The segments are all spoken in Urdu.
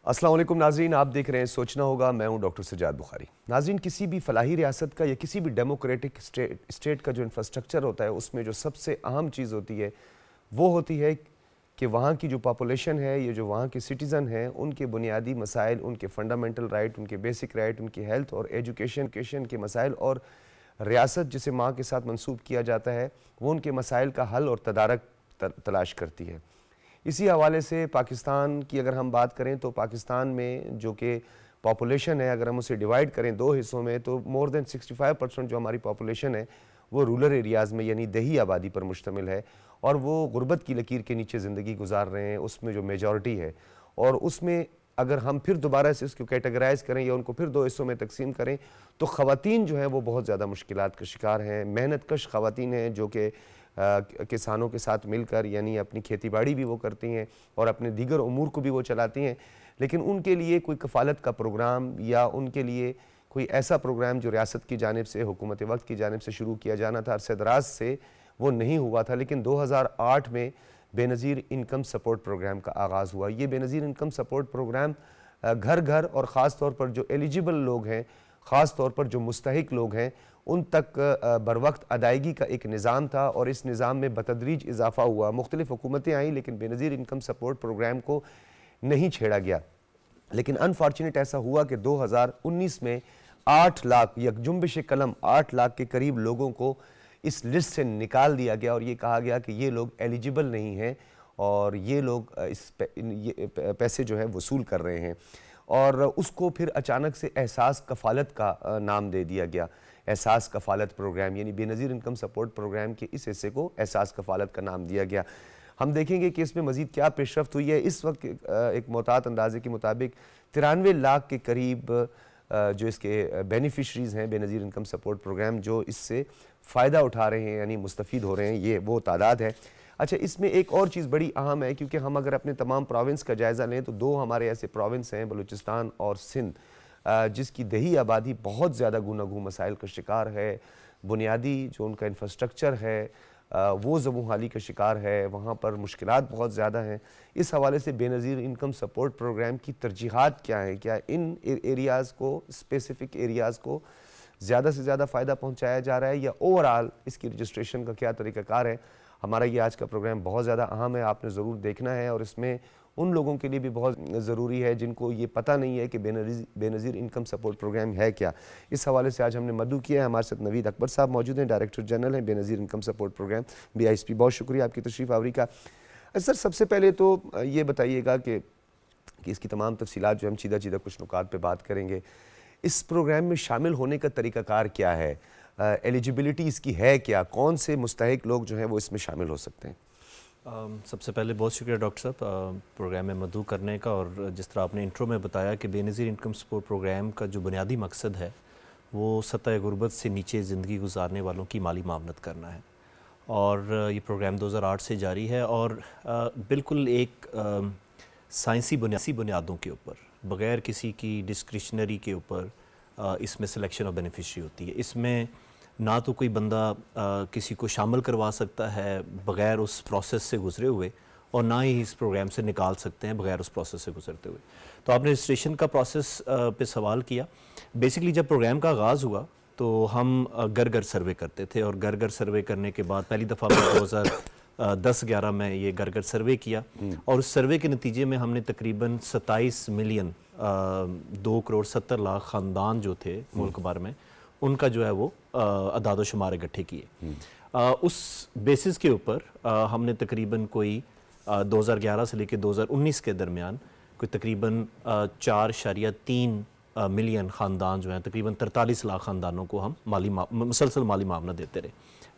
السلام علیکم ناظرین، آپ دیکھ رہے ہیں سوچنا ہوگا۔ میں ہوں ڈاکٹر سجاد بخاری۔ ناظرین، کسی بھی فلاحی ریاست کا یا کسی بھی ڈیموکریٹک اسٹیٹ کا جو انفراسٹرکچر ہوتا ہے، اس میں جو سب سے اہم چیز ہوتی ہے وہ ہوتی ہے کہ وہاں کی جو پاپولیشن ہے، یہ جو وہاں کے سٹیزن ہیں، ان کے بنیادی مسائل، ان کے فنڈامنٹل رائٹ، ان کے بیسک رائٹ، ان کی ہیلتھ اور ایجوکیشن کے مسائل، اور ریاست جسے ماں کے ساتھ منسوب کیا جاتا ہے، وہ ان کے مسائل کا حل اور تدارک تلاش کرتی ہے۔ اسی حوالے سے پاکستان کی اگر ہم بات کریں تو پاکستان میں جو کہ پاپولیشن ہے، اگر ہم اسے ڈیوائیڈ کریں دو حصوں میں، تو مور دین 65% جو ہماری پاپولیشن ہے وہ رولر ایریاز میں یعنی دیہی آبادی پر مشتمل ہے، اور وہ غربت کی لکیر کے نیچے زندگی گزار رہے ہیں، اس میں جو میجورٹی ہے۔ اور اس میں اگر ہم پھر دوبارہ سے اس کو کیٹیگرائز کریں یا ان کو پھر دو حصوں میں تقسیم کریں تو خواتین جو ہیں وہ بہت زیادہ مشکلات کا شکار ہیں۔ محنت کش خواتین ہیں جو کہ کسانوں کے ساتھ مل کر یعنی اپنی کھیتی باڑی بھی وہ کرتی ہیں اور اپنے دیگر امور کو بھی وہ چلاتی ہیں، لیکن ان کے لیے کوئی کفالت کا پروگرام یا ان کے لیے کوئی ایسا پروگرام جو ریاست کی جانب سے، حکومت وقت کی جانب سے شروع کیا جانا تھا، عرصہ دراز سے وہ نہیں ہوا تھا۔ لیکن 2008 میں بے نظیر انکم سپورٹ پروگرام کا آغاز ہوا۔ یہ بے نظیر انکم سپورٹ پروگرام گھر گھر اور خاص طور پر جو ایلیجیبل لوگ ہیں، خاص طور پر جو مستحق لوگ ہیں، ان تک بروقت ادائیگی کا ایک نظام تھا، اور اس نظام میں بتدریج اضافہ ہوا۔ مختلف حکومتیں آئیں لیکن بے نظیر انکم سپورٹ پروگرام کو نہیں چھیڑا گیا۔ لیکن انفارچونیٹ ایسا ہوا کہ 2019 میں 8 لاکھ یک جنبش قلم 8 لاکھ کے قریب لوگوں کو اس لسٹ سے نکال دیا گیا، اور یہ کہا گیا کہ یہ لوگ ایلیجیبل نہیں ہیں اور یہ لوگ اس پیسے جو ہے وصول کر رہے ہیں، اور اس کو پھر اچانک سے احساس کفالت کا نام دے دیا گیا۔ احساس کفالت پروگرام یعنی بے نظیر انکم سپورٹ پروگرام کے اس حصے کو احساس کفالت کا نام دیا گیا۔ ہم دیکھیں گے کہ اس میں مزید کیا پیش رفت ہوئی ہے۔ اس وقت ایک محتاط اندازے کے مطابق 93 لاکھ کے قریب جو اس کے بینیفیشریز ہیں بے نظیر انکم سپورٹ پروگرام، جو اس سے فائدہ اٹھا رہے ہیں یعنی مستفید ہو رہے ہیں، یہ وہ تعداد ہے۔ اچھا، اس میں ایک اور چیز بڑی اہم ہے، کیونکہ ہم اگر اپنے تمام پروونس کا جائزہ لیں تو دو ہمارے ایسے پروونس ہیں، بلوچستان اور سندھ، جس کی دیہی آبادی بہت زیادہ گوناگوں مسائل کا شکار ہے۔ بنیادی جو ان کا انفراسٹرکچر ہے وہ زبوں حالی کا شکار ہے، وہاں پر مشکلات بہت زیادہ ہیں۔ اس حوالے سے بے نظیر انکم سپورٹ پروگرام کی ترجیحات کیا ہیں؟ کیا ان ایریاز کو، اسپیسیفک ایریاز کو زیادہ سے زیادہ فائدہ پہنچایا جا رہا ہے، یا اوورآل اس کی رجسٹریشن کا کیا طریقہ کار ہے؟ ہمارا یہ آج کا پروگرام بہت زیادہ اہم ہے، آپ نے ضرور دیکھنا ہے، اور اس میں ان لوگوں کے لیے بھی بہت ضروری ہے جن کو یہ پتہ نہیں ہے کہ بے نظیر انکم سپورٹ پروگرام ہے کیا۔ اس حوالے سے آج ہم نے مدعو کیا ہے، ہمارے ساتھ نوید اکبر صاحب موجود ہیں، ڈائریکٹر جنرل ہیں بے نظیر انکم سپورٹ پروگرام BISP۔ بہت شکریہ آپ کی تشریف آوری کا۔ سر، سب سے پہلے تو یہ بتائیے گا کہ اس کی تمام تفصیلات جو ہم چیدہ کچھ نکات پہ بات کریں گے، اس پروگرام میں شامل ہونے کا طریقہ کار کیا ہے؟ ایلیجیبلٹی اس کی ہے کیا؟ کون سے مستحق لوگ جو ہیں وہ اس میں شامل ہو سکتے ہیں؟ سب سے پہلے بہت شکریہ ڈاکٹر صاحب پروگرام میں مدعو کرنے کا، اور جس طرح آپ نے انٹرو میں بتایا کہ بے نظیر انکم سپورٹ پروگرام کا جو بنیادی مقصد ہے وہ سطح غربت سے نیچے زندگی گزارنے والوں کی مالی معاونت کرنا ہے، اور یہ پروگرام 2008 سے جاری ہے، اور بالکل ایک سائنسی بنیادوں کے اوپر، بغیر کسی کی ڈسکریشنری کے اوپر اس میں سلیکشن آف بینیفیشری ہوتی ہے۔ اس میں نہ تو کوئی بندہ کسی کو شامل کروا سکتا ہے بغیر اس پروسیس سے گزرے ہوئے، اور نہ ہی اس پروگرام سے نکال سکتے ہیں بغیر اس پروسیس سے گزرتے ہوئے۔ تو آپ نے رجسٹریشن کا پروسیس پہ سوال کیا۔ بیسیکلی جب پروگرام کا آغاز ہوا تو ہم گھر گھر سروے کرتے تھے، اور گھر گھر سروے کرنے کے بعد پہلی دفعہ 2010-11 میں یہ گھر گھر سروے کیا، اور اس سروے کے نتیجے میں ہم نے تقریباً 27 ملین 2 کروڑ 70 لاکھ خاندان جو تھے ملک بھر میں، ان کا جو ہے وہ اعداد و شمار اکٹھے کیے۔ اس بیسس کے اوپر ہم نے تقریباً کوئی 2011 سے لے کے 2019 کے درمیان کوئی تقریباً 4.3 ملین خاندان جو ہیں، تقریباً 43 لاکھ خاندانوں کو ہم مسلسل مالی معاونت دیتے رہے۔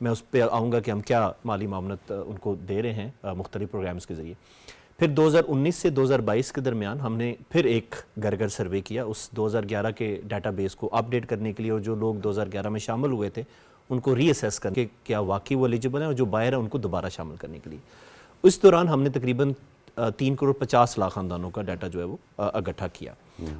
میں اس پہ آؤں گا کہ ہم کیا مالی معاونت ان کو دے رہے ہیں مختلف پروگرامز کے ذریعے۔ پھر 2019 سے 2022 کے درمیان ہم نے پھر ایک گھر گھر سروے کیا، اس 2011 کے ڈیٹا بیس کو اپ ڈیٹ کرنے کے لیے، اور جو لوگ 2011 میں شامل ہوئے تھے ان کو ری اسیس کرنے کہ کیا واقعی وہ ایلیجیبل ہیں، اور جو باہر ہیں ان کو دوبارہ شامل کرنے کے لیے۔ اس دوران ہم نے تقریباً 3 کروڑ 50 لاکھ خاندانوں کا ڈیٹا جو ہے وہ اکٹھا کیا،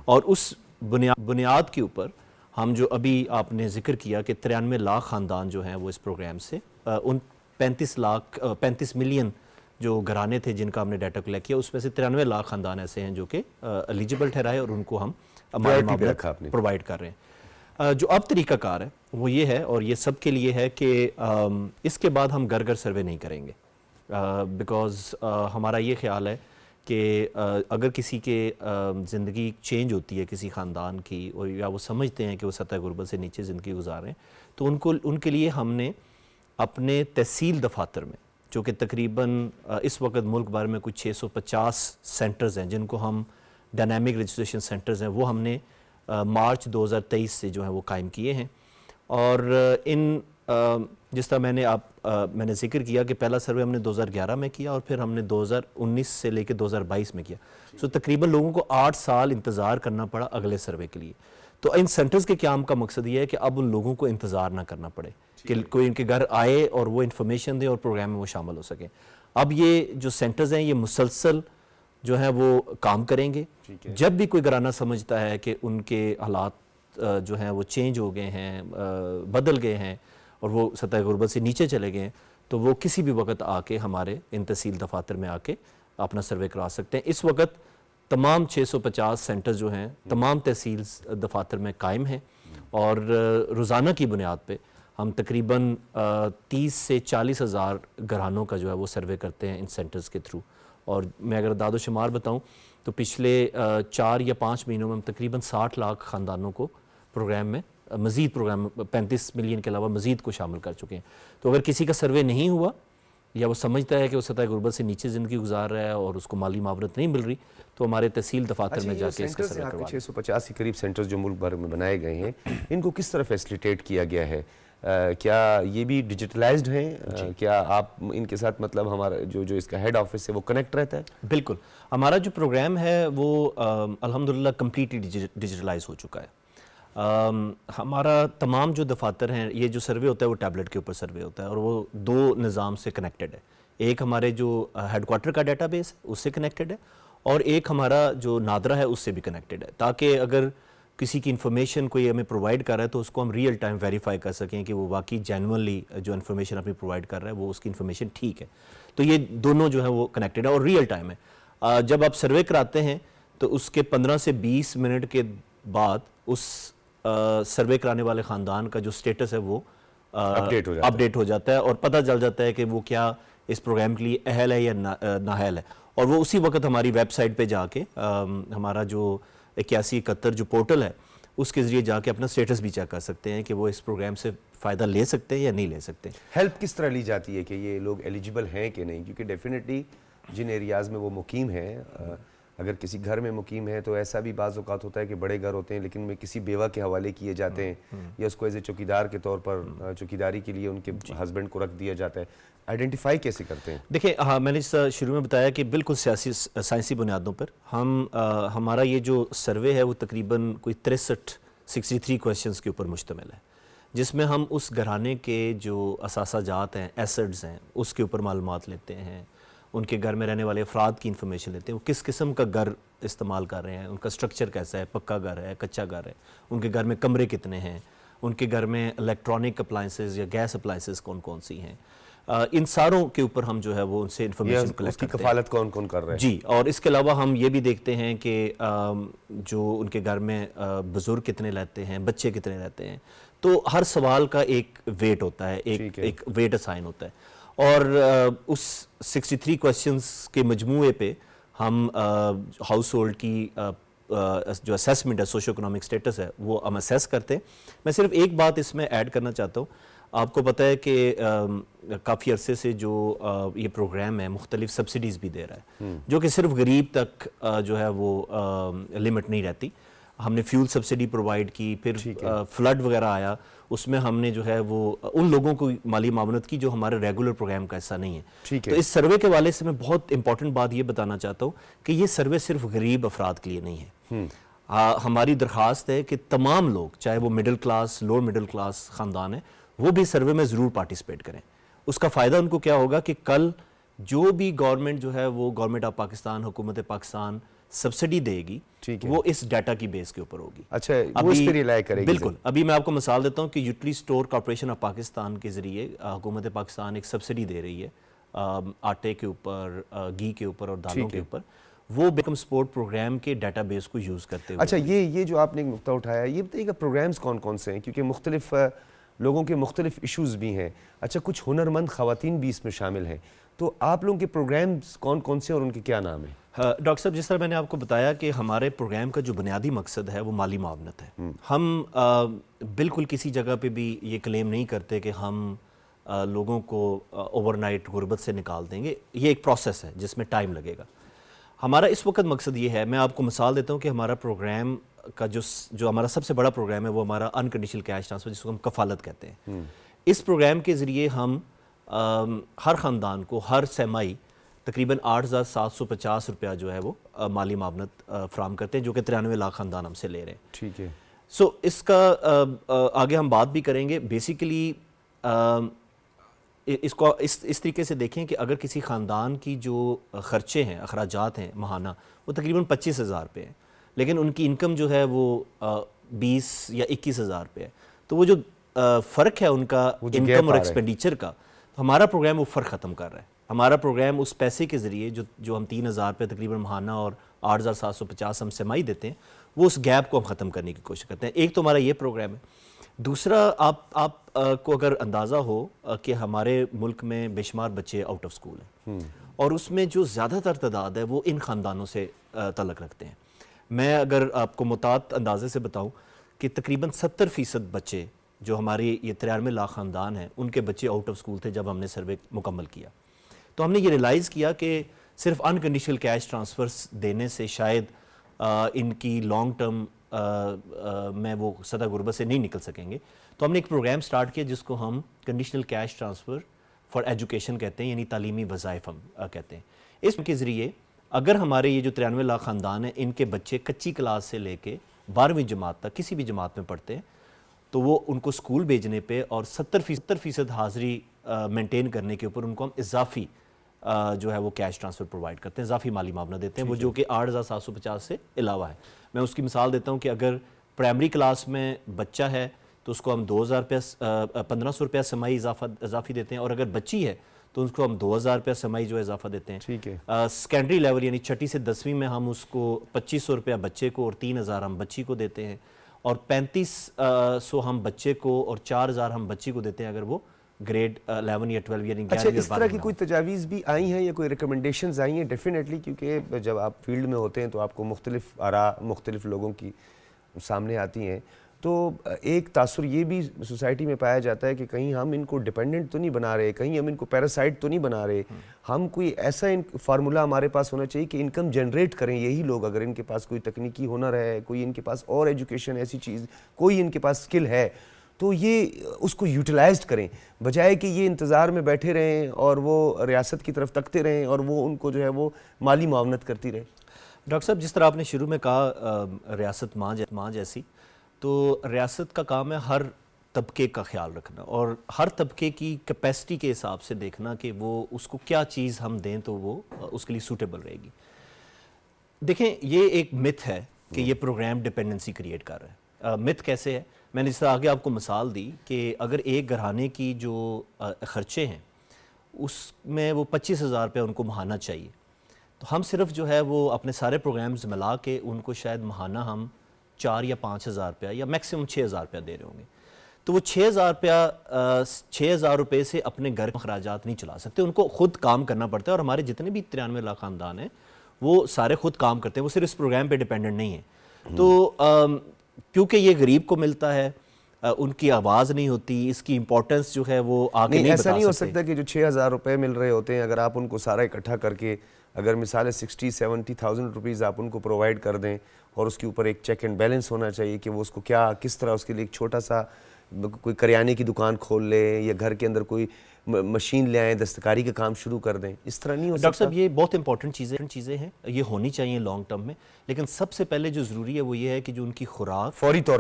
اور اس بنیاد کے اوپر ہم جو ابھی آپ نے ذکر کیا کہ 93 لاکھ خاندان جو ہیں وہ اس پروگرام سے، ان 35 ملین جو گھرانے تھے جن کا ہم نے ڈیٹا کلیکٹ کیا، اس میں سے 93 لاکھ خاندان ایسے ہیں جو کہ ایلیجبل ٹھہرائے اور ان کو ہم پرووائڈ کر رہے ہیں۔ جو اب طریقہ کار ہے وہ یہ ہے، اور یہ سب کے لیے ہے، کہ اس کے بعد ہم گھر گھر سروے نہیں کریں گے، بیکاز ہمارا یہ خیال ہے کہ اگر کسی کے زندگی چینج ہوتی ہے کسی خاندان کی، اور یا وہ سمجھتے ہیں کہ وہ سطح غربت سے نیچے زندگی گزار رہے ہیں، تو ان کے لیے ہم نے اپنے تحصیل دفاتر میں، جو کہ تقریباً اس وقت ملک بھر میں کچھ 650 سینٹرز ہیں جن کو ہم ڈائنامک رجسٹریشن سینٹرز ہیں، وہ ہم نے مارچ 2023 سے جو ہے وہ قائم کیے ہیں۔ اور ان جس طرح میں نے ذکر کیا کہ پہلا سروے ہم نے 2011 میں کیا، اور پھر ہم نے 2019 سے لے کے 2022 میں کیا، سو تقریباً لوگوں کو 8 سال انتظار کرنا پڑا اگلے سروے کے لیے۔ تو ان سینٹرز کے قیام کا مقصد یہ ہے کہ اب ان لوگوں کو انتظار نہ کرنا پڑے، کہ کوئی ان کے گھر آئے اور وہ انفارمیشن دے اور پروگرام میں وہ شامل ہو سکیں۔ اب یہ جو سینٹرز ہیں یہ مسلسل جو ہے وہ کام کریں گے۔ جب بھی کوئی گھرانہ سمجھتا ہے کہ ان کے حالات جو ہیں وہ چینج ہو گئے ہیں، بدل گئے ہیں، اور وہ سطح غربت سے نیچے چلے گئے ہیں، تو وہ کسی بھی وقت آ کے ہمارے ان تحصیل دفاتر میں آ کے اپنا سروے کرا سکتے ہیں۔ اس وقت تمام 650 سینٹر جو ہیں تمام تحصیل دفاتر میں قائم ہیں، اور روزانہ کی بنیاد پہ ہم تقریباً 30 سے 40 ہزار گھرانوں کا جو ہے وہ سروے کرتے ہیں ان سینٹرز کے تھرو۔ اور میں اگر اعداد و شمار بتاؤں تو پچھلے 4 یا 5 مہینوں میں ہم تقریباً 60 لاکھ خاندانوں کو پروگرام میں، مزید پروگرام 35 ملین کے علاوہ مزید کو شامل کر چکے ہیں۔ تو اگر کسی کا سروے نہیں ہوا، یا وہ سمجھتا ہے کہ وہ سطح غربت سے نیچے زندگی گزار رہا ہے اور اس کو مالی معاونت نہیں مل رہی، تو ہمارے تحصیل دفاتر میں جا کے اس کا سروے کروا لیں۔ 650 کے قریب سینٹرز جو ملک بھر میں بنائے گئے ہیں، ان کو کس طرح فیسلیٹیٹ کیا گیا ہے؟ کیا یہ بھی ڈیجیٹلائزڈ ہیں؟ کیا آپ ان کے ساتھ مطلب ہمارا جو اس کا ہیڈ آفس ہے وہ کنیکٹ رہتا ہے؟ بالکل، ہمارا جو پروگرام ہے وہ الحمدللہ کمپلیٹلی ڈیجیٹلائز ہو چکا ہے۔ ہمارا تمام جو دفاتر ہیں، یہ جو سروے ہوتا ہے وہ ٹیبلٹ کے اوپر سروے ہوتا ہے، اور وہ 2 نظام سے کنیکٹڈ ہے۔ ایک ہمارے جو ہیڈ کوارٹر کا ڈیٹا بیس ہے اس سے کنیکٹڈ ہے، اور ایک ہمارا جو نادرا ہے اس سے بھی کنیکٹڈ ہے، تاکہ اگر کسی کی انفارمیشن کوئی ہمیں پرووائڈ کر رہا ہے تو اس کو ہم ریئل ٹائم ویریفائی کر سکیں کہ وہ واقعی جینوئنلی جو انفارمیشن ہمیں پرووائڈ کر رہا ہے وہ اس کی انفارمیشن ٹھیک ہے۔ تو یہ دونوں جو ہے وہ کنیکٹڈ ہے اور ریئل ٹائم ہے۔ جب آپ سروے کراتے ہیں تو اس کے 15 سے 20 منٹ کے بعد اس سروے کرانے والے خاندان کا جو سٹیٹس ہے وہ اپڈیٹ ہو جاتا ہے، اور پتہ چل جاتا ہے کہ وہ کیا اس پروگرام کے لیے اہل ہے یا نااہل ہے، اور وہ اسی وقت ہماری ویب سائٹ پہ جا کے ہمارا جو 8171 جو پورٹل ہے اس کے ذریعے جا کے اپنا سٹیٹس بھی چیک کر سکتے ہیں کہ وہ اس پروگرام سے فائدہ لے سکتے ہیں یا نہیں لے سکتے۔ ہیلپ کس طرح لی جاتی ہے کہ یہ لوگ ایلیجیبل ہیں کہ نہیں؟ کیونکہ ڈیفینیٹلی جن ایریاز میں وہ مقیم ہیں، اگر کسی گھر میں مقیم ہے تو ایسا بھی بعض اوقات ہوتا ہے کہ بڑے گھر ہوتے ہیں لیکن میں کسی بیوہ کے حوالے کیے جاتے ہیں، یا اس کو ایز اے چوکیدار کے طور پر چوکیداری کے لیے ان کے ہسبینڈ کو رکھ دیا جاتا ہے۔ آئیڈینٹیفائی کیسے کرتے ہیں؟ دیکھیں، ہاں میں نے شروع میں بتایا کہ بالکل سائنسی بنیادوں پر ہمارا یہ جو سروے ہے وہ تقریباً کوئی 63 کویسچنز کے اوپر مشتمل ہے، جس میں ہم اس گھرانے کے جو اثاثہ جات ہیں، ایسڈز ہیں، اس کے اوپر معلومات لیتے ہیں، ان کے گھر میں رہنے والے افراد کی انفارمیشن لیتے ہیں، وہ کس قسم کا گھر استعمال کر رہے ہیں، ان کا سٹرکچر کیسا ہے، پکا گھر ہے، کچا گھر ہے، ان کے گھر میں کمرے کتنے ہیں، ان کے گھر میں الیکٹرانک اپلائنسز یا گیس اپلائنسز کون سی ہیں، ان ساروں کے اوپر ہم جو ہے وہ ان سے انفارمیشن کلیکٹ کرتے ہیں۔ اس کی کفالت کون کر رہے ہیں؟ جی، اور اس کے علاوہ ہم یہ بھی دیکھتے ہیں کہ جو ان کے گھر میں بزرگ کتنے رہتے ہیں، بچے کتنے رہتے ہیں، تو ہر سوال کا ایک ویٹ ہوتا ہے، ایک ویٹ اسائن ہوتا ہے، اور اس 63 کویسچنز کے مجموعے پہ ہم ہاؤس ہولڈ کی جو اسیسمنٹ ہے، سوشو اکنامک سٹیٹس ہے، وہ ہم اسیس کرتے ہیں۔ میں صرف ایک بات اس میں ایڈ کرنا چاہتا ہوں، آپ کو پتہ ہے کہ کافی عرصے سے جو یہ پروگرام ہے مختلف سبسڈیز بھی دے رہا ہے، جو کہ صرف غریب تک جو ہے وہ لمٹ نہیں رہتی۔ ہم نے فیول سبسڈی پرووائڈ کی، پھر فلڈ وغیرہ آیا، اس میں ہم نے جو ہے وہ ان لوگوں کو مالی معاونت کی جو ہمارے ریگولر پروگرام کا حصہ نہیں ہے۔ تو اس سروے کے حوالے سے میں بہت امپورٹنٹ بات یہ بتانا چاہتا ہوں کہ یہ سروے صرف غریب افراد کے لیے نہیں ہے۔ ہماری درخواست ہے کہ تمام لوگ، چاہے وہ middle class, lower middle class خاندان ہیں، وہ بھی سروے میں ضرور پارٹیسپیٹ کریں۔ اس کا فائدہ ان کو کیا ہوگا کہ کل جو بھی گورنمنٹ جو ہے وہ گورنمنٹ آف پاکستان، حکومت پاکستان سبسڈی دے گی، وہ اس ڈیٹا کی بیس کے اوپر ہوگی۔ اچھا، وہ اس پہ ریلائی کرے گی۔ بالکل، ابھی میں آپ کو مثال دیتا ہوں کہ utility store corporation of Pakistan کے ذریعے حکومت پاکستان ایک سبسڈی دے رہی ہے آٹے کے اوپر، گھی کے اوپر اور دالوں کے اوپر، وہ بیکم سپورٹ پروگرام کے ڈیٹا بیس کو یوز کرتے ہوئے. اچھا، یہ جو آپ نے ایک نقطہ اٹھایا، یہ بتائیے کہ پروگرامز کون کون سے ہیں، کیونکہ مختلف لوگوں کے مختلف ایشوز بھی ہیں. اچھا، کچھ ہنرمند خواتین بھی اس میں شامل ہیں، تو آپ لوگوں کے پروگرامز کون کون سے اور ان کے کیا نام ہیں؟ ڈاکٹر صاحب، جس طرح میں نے آپ کو بتایا کہ ہمارے پروگرام کا جو بنیادی مقصد ہے وہ مالی معاونت ہے. ہم بالکل کسی جگہ پہ بھی یہ کلیم نہیں کرتے کہ ہم لوگوں کو اوور نائٹ غربت سے نکال دیں گے. یہ ایک پروسیس ہے جس میں ٹائم لگے گا. ہمارا اس وقت مقصد یہ ہے، میں آپ کو مثال دیتا ہوں کہ ہمارا پروگرام کا جو ہمارا سب سے بڑا پروگرام ہے وہ ہمارا انکنڈیشنل کیش ٹرانسفر، جس کو ہم کفالت کہتے ہیں. اس پروگرام کے ذریعے ہم ہر خاندان کو ہر سہ ماہی تقریباً 8,750 روپیہ جو ہے وہ مالی معاونت فراہم کرتے ہیں، جو کہ 93 لاکھ خاندان ہم سے لے رہے ہیں. ٹھیک ہے. سو اس کا آگے ہم بات بھی کریں گے. بیسیکلی اس کو اس طریقے سے دیکھیں کہ اگر کسی خاندان کی جو خرچے ہیں، اخراجات ہیں ماہانہ، وہ تقریباً 25,000 روپے ہیں، لیکن ان کی انکم جو ہے وہ 20 یا 21,000 روپے ہے، تو وہ جو فرق ہے ان کا انکم اور ایکسپینڈیچر کا، تو ہمارا پروگرام وہ فرق ختم کر رہا ہے. ہمارا پروگرام اس پیسے کے ذریعے جو ہم 3,000 روپے تقریباً ماہانہ اور 8,750 ہم سمائی دیتے ہیں، وہ اس گیپ کو ہم ختم کرنے کی کوشش کرتے ہیں. ایک تو ہمارا یہ پروگرام ہے. دوسرا، آپ کو اگر اندازہ ہو کہ ہمارے ملک میں بے شمار بچے آؤٹ آف سکول ہیں، اور اس میں جو زیادہ تر تعداد ہے وہ ان خاندانوں سے تعلق رکھتے ہیں. میں اگر آپ کو محتاط اندازے سے بتاؤں کہ تقریباً 70% بچے جو ہماری یہ 93 لاکھ خاندان ہیں، ان کے بچے آؤٹ آف سکول تھے جب ہم نے سروے مکمل کیا. تو ہم نے یہ ریلائز کیا کہ صرف انکنڈیشنل کیش ٹرانسفرز دینے سے شاید ان کی لانگ ٹرم میں وہ سطح غربت سے نہیں نکل سکیں گے. تو ہم نے ایک پروگرام سٹارٹ کیا جس کو ہم conditional cash transfer for education کہتے ہیں، یعنی تعلیمی وظائف ہم کہتے ہیں. اس کے ذریعے اگر ہمارے یہ جو 93 لاکھ خاندان ہیں، ان کے بچے کچی کلاس سے لے کے 12ویں جماعت تک کسی بھی جماعت میں پڑھتے ہیں، تو وہ ان کو سکول بھیجنے پہ اور 70% حاضری مینٹین کرنے کے اوپر ان کو ہم اضافی جو ہے وہ کیش ٹرانسفر پرووائڈ کرتے ہیں، اضافی مالی معاونت دیتے ہیں، وہ جو کہ 8,750 سے علاوہ ہے. میں اس کی مثال دیتا ہوں کہ اگر پرائمری کلاس میں بچہ ہے تو اس کو ہم 2,000 روپیہ 1,500 روپیہ سمائی اضافی دیتے ہیں، اور اگر بچی ہے تو اس کو ہم 2,000 روپیہ سمائی جو اضافہ دیتے ہیں. ٹھیک ہے. سیکنڈری لیول یعنی 6 سے 10ویں میں ہم اس کو 2,500 روپیہ بچے کو اور 3,000 ہم بچی کو دیتے ہیں، اور 3,500 ہم بچے کو اور 4,000 ہم بچی کو دیتے ہیں اگر وہ گریڈ 11 یا 12 یعنی 11. اچھا، اس طرح کی کوئی تجاویز بھی آئی ہیں یا کوئی ریکمنڈیشنز آئی ہیں؟ ڈیفینیٹلی، کیونکہ جب آپ فیلڈ میں ہوتے ہیں تو آپ کو مختلف آراء مختلف لوگوں کی سامنے آتی ہیں، تو ایک تاثر یہ بھی سوسائٹی میں پایا جاتا ہے کہ کہیں ہم ان کو ڈیپینڈنٹ تو نہیں بنا رہے، کہیں ہم ان کو پیراسائٹ تو نہیں بنا رہے. ہم کوئی ایسا فارمولا ہمارے پاس ہونا چاہیے کہ انکم جنریٹ کریں یہی لوگ، اگر ان کے پاس کوئی تکنیکی ہنر ہے، کوئی ان کے پاس اور ایجوکیشن ایسی چیز، کوئی ان کے پاس اسکل ہے، تو یہ اس کو یوٹیلائزڈ کریں، بجائے کہ یہ انتظار میں بیٹھے رہیں اور وہ ریاست کی طرف تکتے رہیں اور وہ ان کو جو ہے وہ مالی معاونت کرتی رہے. ڈاکٹر صاحب، جس طرح آپ نے شروع میں کہا ریاست ماں جیسی، تو ریاست کا کام ہے ہر طبقے کا خیال رکھنا اور ہر طبقے کی کیپیسٹی کے حساب سے دیکھنا کہ وہ اس کو کیا چیز ہم دیں تو وہ اس کے لیے سوٹیبل رہے گی. دیکھیں، یہ ایک متھ ہے کہ یہ پروگرام ڈپینڈنسی کریٹ کر رہا ہے. متھ کیسے ہے؟ میں نے اس طرح آگے آپ کو مثال دی کہ اگر ایک گھرانے کی جو خرچے ہیں اس میں وہ 25,000 روپے ان کو ماہانہ چاہیے، تو ہم صرف جو ہے وہ اپنے سارے پروگرامز ملا کے ان کو شاید ماہانہ ہم 4 یا 5,000 روپیہ یا میکسیمم 6,000 روپیہ دے رہے ہوں گے. تو وہ 6,000 روپے سے اپنے گھر کے اخراجات نہیں چلا سکتے، ان کو خود کام کرنا پڑتا ہے. اور ہمارے جتنے بھی 93 لاکھ خاندان ہیں وہ سارے خود کام کرتے ہیں، وہ صرف اس پروگرام پہ ڈیپینڈنٹ نہیں ہیں. تو کیونکہ یہ غریب کو ملتا ہے، ان کی آواز نہیں ہوتی، اس کی امپورٹنس جو ہے وہ آگے نہیں بتا سکتے. ایسا نہیں ہو سکتا کہ جو 6,000 روپے مل رہے ہوتے ہیں، اگر آپ ان کو سارا اکٹھا کر کے اگر مثال 60-70,000 روپیز آپ ان کو پرووائڈ کر دیں، اور اس کے اوپر ایک چیک اینڈ بیلنس ہونا چاہیے کہ وہ اس کو کس طرح اس کے لیے ایک چھوٹا سا کوئی کریانے کی دکان کھول لے یا گھر کے اندر کوئی مشین لے آئیں، دستکاری کا کام شروع کر دیں. اس طرح نہیں ہو سکتا. ڈاکٹر صاحب، یہ بہت امپورٹنٹ چیزیں ہیں، یہ ہونی چاہیے لانگ ٹرم میں. لیکن سب سے پہلے جو ضروری ہے وہ یہ ہے کہ جو ان کی خوراک فوری طور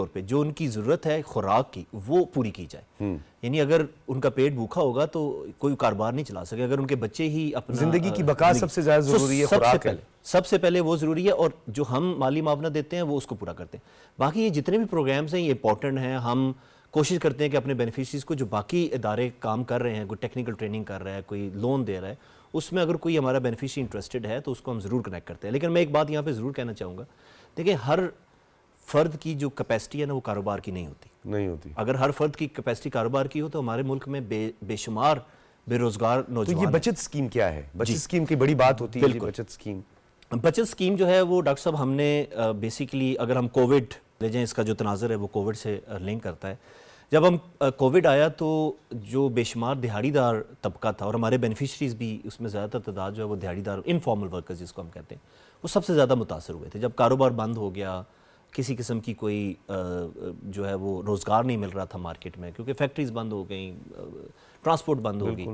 پہ جو ان کی ضرورت ہے خوراک کی، وہ پوری کی جائے. یعنی اگر ان کا پیٹ بھوکا ہوگا تو کوئی کاروبار نہیں چلا سکے. اگر ان کے بچے ہی اپنا زندگی کی بقا سب سے زیادہ ضروری ہے، خوراک ہے سب سے پہلے وہ ضروری ہے، اور جو ہم مالی معاونت دیتے ہیں وہ اس کو پورا کرتے ہیں. باقی یہ جتنے بھی پروگرامز ہیں یہ امپورٹنٹ ہیں. ہم کوشش کرتے ہیں کہ اپنے بینیفیشریز کو جو باقی ادارے کام کر رہے ہیں, کوئی ٹیکنیکل ٹریننگ کر رہا ہے, کوئی لون دے رہا ہے, اس میں اگر کوئی ہمارا بینیفیشری انٹرسٹڈ ہے تو اس کو ہم ضرور کنیکٹ کرتے ہیں. لیکن میں ایک بات یہاں پہ ضرور کہنا چاہوں گا, دیکھیں ہر فرد کی جو کیپیسٹی ہے نا وہ کاروبار کی نہیں ہوتی. اگر ہر فرد کی کیپیسٹی کاروبار کی ہو تو ہمارے ملک میں بے شمار بے روزگار نوجوان. تو یہ بچت اسکیم کیا ہے؟ بچت اسکیم کی بڑی بات ہوتی ہے. بچت اسکیم جو ہے وہ ڈاکٹر صاحب ہم نے بیسیکلی, اگر ہم کووڈ لے جائیں, اس کا جو تناظر ہے وہ کووڈ سے لنک کرتا ہے. جب ہم کووڈ آیا تو جو بے شمار دہاڑی دار طبقہ تھا, اور ہمارے بینیفیشریز بھی اس میں زیادہ تر تعداد جو ہے وہ دہاڑی دار انفارمل ورکرز جس کو ہم کہتے ہیں, وہ سب سے زیادہ متاثر ہوئے تھے. جب کاروبار بند ہو گیا, کسی قسم کی کوئی جو ہے وہ روزگار نہیں مل رہا تھا مارکیٹ میں, کیونکہ فیکٹریز بند ہو گئیں, ٹرانسپورٹ بند ہو گئی,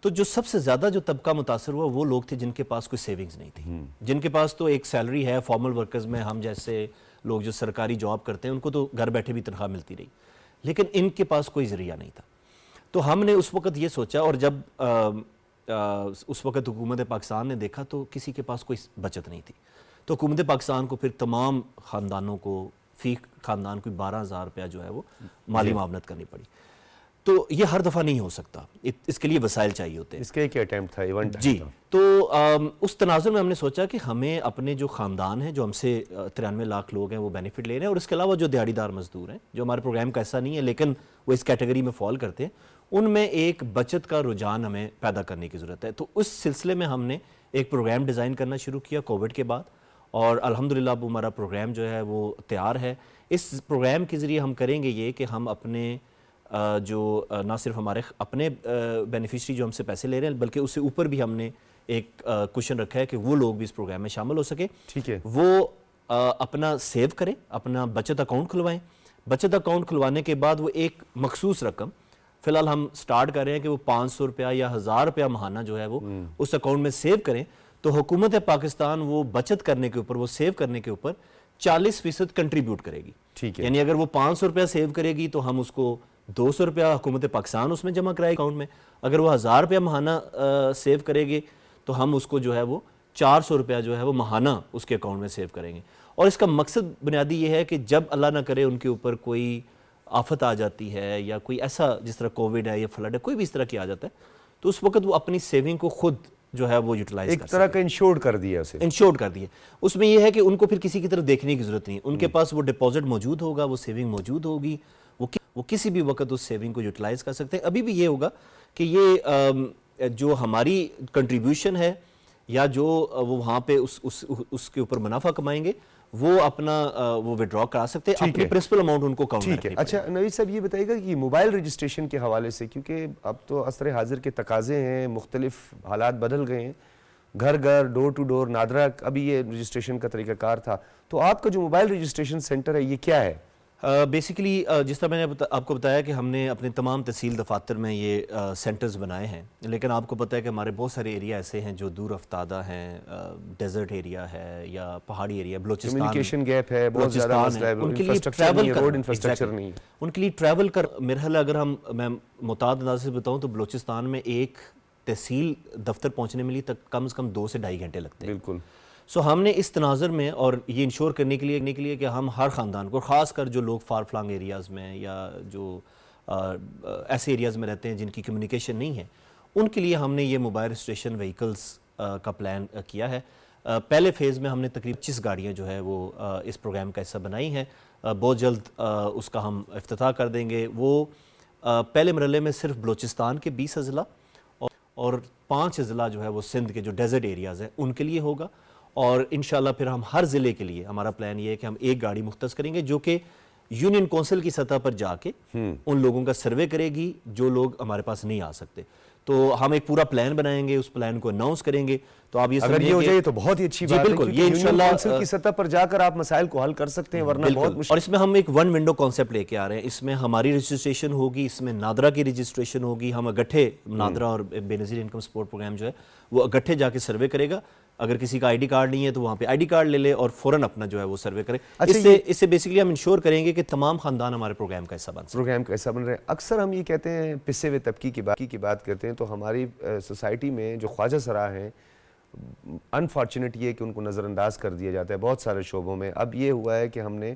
تو جو سب سے زیادہ جو طبقہ متاثر ہوا وہ لوگ تھے جن کے پاس کوئی سیونگز نہیں تھی, جن کے پاس تو ایک سیلری ہے. فارمل ورکرز میں ہم جیسے لوگ جو سرکاری جاب کرتے ہیں ان کو تو گھر بیٹھے بھی تنخواہ ملتی رہی, لیکن ان کے پاس کوئی ذریعہ نہیں تھا. تو ہم نے اس وقت یہ سوچا, اور جب اس وقت حکومت پاکستان نے دیکھا تو کسی کے پاس کوئی بچت نہیں تھی, تو حکومت پاکستان کو پھر تمام خاندانوں کو فی خاندان کوئی 12,000 روپیہ جو ہے وہ مالی معاونت کرنی پڑی. تو یہ ہر دفعہ نہیں ہو سکتا, اس کے لیے وسائل چاہیے ہوتے ہیں. اس کا ایک اٹیمپٹ تھا, ایونٹ جی. تو اس تناظر میں ہم نے سوچا کہ ہمیں اپنے جو خاندان ہیں, جو ہم سے 93 لاکھ لوگ ہیں وہ بینیفٹ لے رہے ہیں, اور اس کے علاوہ جو دیہڑی دار مزدور ہیں جو ہمارے پروگرام کا ایسا نہیں ہے لیکن وہ اس کیٹیگری میں فال کرتے ہیں, ان میں ایک بچت کا رجحان ہمیں پیدا کرنے کی ضرورت ہے. تو اس سلسلے میں ہم نے ایک پروگرام ڈیزائن کرنا شروع کیا کووڈ کے بعد, اور الحمدللہ اب ہمارا پروگرام جو ہے وہ تیار ہے. اس پروگرام کے ذریعے ہم کریں گے یہ کہ ہم اپنے جو نہ صرف ہمارے اپنے بینیفیشری جو ہم سے پیسے لے رہے ہیں, بلکہ اس سے اوپر بھی ہم نے ایک کوشچن رکھا ہے کہ وہ لوگ بھی اس پروگرام میں شامل ہو سکے. ٹھیک ہے. وہ اپنا سیو کریں, اپنا بچت اکاؤنٹ کھلوائیں. بچت اکاؤنٹ کھلوانے کے بعد وہ ایک مخصوص رقم, فی الحال ہم سٹارٹ کر رہے ہیں کہ وہ 500 روپیہ یا 1000 روپیہ ماہانہ جو ہے وہ اس اکاؤنٹ میں سیو کریں. تو حکومت پاکستان وہ بچت کرنے کے اوپر, وہ سیو کرنے کے اوپر 40% کنٹریبیوٹ کرے گی. ٹھیک ہے. یعنی اگر وہ 500 روپیہ سیو کرے گی تو ہم اس کو 200 روپیہ حکومت پاکستان اس میں جمع کرائے اکاؤنٹ میں. اگر وہ 1000 روپیہ ماہانہ سیو کرے گی تو ہم اس کو جو ہے وہ 400 روپیہ جو ہے وہ ماہانہ اس کے اکاؤنٹ میں سیو کریں گے. اور اس کا مقصد بنیادی یہ ہے کہ جب اللہ نہ کرے ان کے اوپر کوئی آفت آ جاتی ہے, یا کوئی ایسا جس طرح کووڈ ہے یا فلڈ ہے, کوئی بھی اس طرح کی آ جاتا ہے, تو اس وقت وہ اپنی سیونگ کو خود جو ہے وہ یوٹیلائز ایک طرح کا انشورڈ کر دیا اسے. انشورڈ کر دیا. اس میں یہ ہے کہ ان کو پھر کسی کی طرف دیکھنے کی ضرورت نہیں, ان کے پاس وہ ڈپازٹ موجود ہوگا, وہ سیونگ موجود ہوگی, وہ کسی بھی وقت اس سیونگ کو یوٹیلائز کر سکتے ہیں. ابھی بھی یہ ہوگا کہ یہ جو ہماری کنٹریبیوشن ہے یا جو وہ وہاں پہ اس کے اوپر منافع کمائیں گے وہ اپنا وہ وڈرا کرا سکتے ہیں, اپنی پرنسپل اماؤنٹ ان کو کاؤنٹ رکھنی پڑے. اچھا نوید صاحب یہ بتائیے گا کہ موبائل رجسٹریشن کے حوالے سے, کیونکہ اب تو عصر حاضر کے تقاضے ہیں, مختلف حالات بدل گئے ہیں, گھر گھر ڈور ٹو ڈور نادرا ابھی یہ رجسٹریشن کا طریقہ کار تھا, تو آپ کا جو موبائل رجسٹریشن سینٹر ہے یہ کیا ہے؟ بیسیکلی جس طرح میں نے آپ کو بتایا کہ ہم نے اپنے تمام تحصیل دفاتر میں یہ سینٹرز بنائے ہیں, لیکن آپ کو پتہ ہے کہ ہمارے بہت سارے ایریا ایسے ہیں جو دور افتادہ ہیں, ڈیزرٹ ایریا ہے یا پہاڑی ایریا, بلوچستان, کمیونیکیشن گیپ ہے, بہت زیادہ مسئلہ ہے, ان کے لیے روڈ انفراسٹرکچر نہیں, ان کے لیے ٹریول کر مرحلہ اگر میں متعدد انداز سے بتاؤں تو بلوچستان میں ایک تحصیل دفتر پہنچنے میں لیے تک کم سے کم 2 سے 2.5 گھنٹے لگتے ہیں. بالکل. سو ہم نے اس تناظر میں, اور یہ انشور کرنے کے لیے کہ ہم ہر خاندان کو, خاص کر جو لوگ فار فلانگ ایریاز میں یا جو ایسے ایریاز میں رہتے ہیں جن کی کمیونیکیشن نہیں ہے, ان کے لیے ہم نے یہ موبائل رجسٹریشن وہیکلز کا پلان کیا ہے. پہلے فیز میں ہم نے تقریباً 25 گاڑیاں جو ہے وہ اس پروگرام کا حصہ بنائی ہیں. بہت جلد اس کا ہم افتتاح کر دیں گے. وہ پہلے مرحلے میں صرف بلوچستان کے 20 اضلاع اور 5 اضلاع جو ہے وہ سندھ کے جو ڈیزرٹ ایریاز ہیں ان کے لیے ہوگا, اور انشاءاللہ پھر ہم ہر ضلع کے لیے ہمارا پلان یہ ہے کہ ہم ایک گاڑی مختص کریں گے جو کہ یونین کونسل کی سطح پر جا کے ان لوگوں کا سروے کرے گی جو لوگ ہمارے پاس نہیں آ سکتے. تو ہم ایک پورا پلان بنائیں گے, اس پلان کو اناؤنس کریں گے. تو آپ یہ اگر یہ ہو جائے تو بہت ہی اچھی بات ہے, بالکل, یہ انشاءاللہ کونسل کی سطح پر جا کر آپ مسائل کو حل کر سکتے ہیں, ورنہ بہت مشکل. اور اس میں ہم ایک 1 ونڈو کانسیپٹ لے کے آ رہے ہیں. اس میں ہماری رجسٹریشن ہوگی, اس میں نادرا کی رجسٹریشن ہوگی. ہم اگٹھے نادرا اور بے نظیر انکم سپورٹ پروگرام جو ہے وہ اگٹھے جا کے سروے کرے گا. اگر کسی کا ID کارڈ نہیں ہے تو وہاں پہ ID کارڈ لے لے اور فوراً اپنا جو ہے وہ سروے کرے. اس سے بیسیکلی ہم انشور کریں گے کہ تمام خاندان ہمارے پروگرام کا حصہ بن رہے ہیں. اکثر ہم یہ کہتے ہیں پسے ہوئے طبقے کی بات کرتے ہیں, تو ہماری سوسائٹی میں جو خواجہ سرا ہیں انفارچونیٹ یہ کہ ان کو نظر انداز کر دیا جاتا ہے بہت سارے شعبوں میں. اب یہ ہوا ہے کہ ہم نے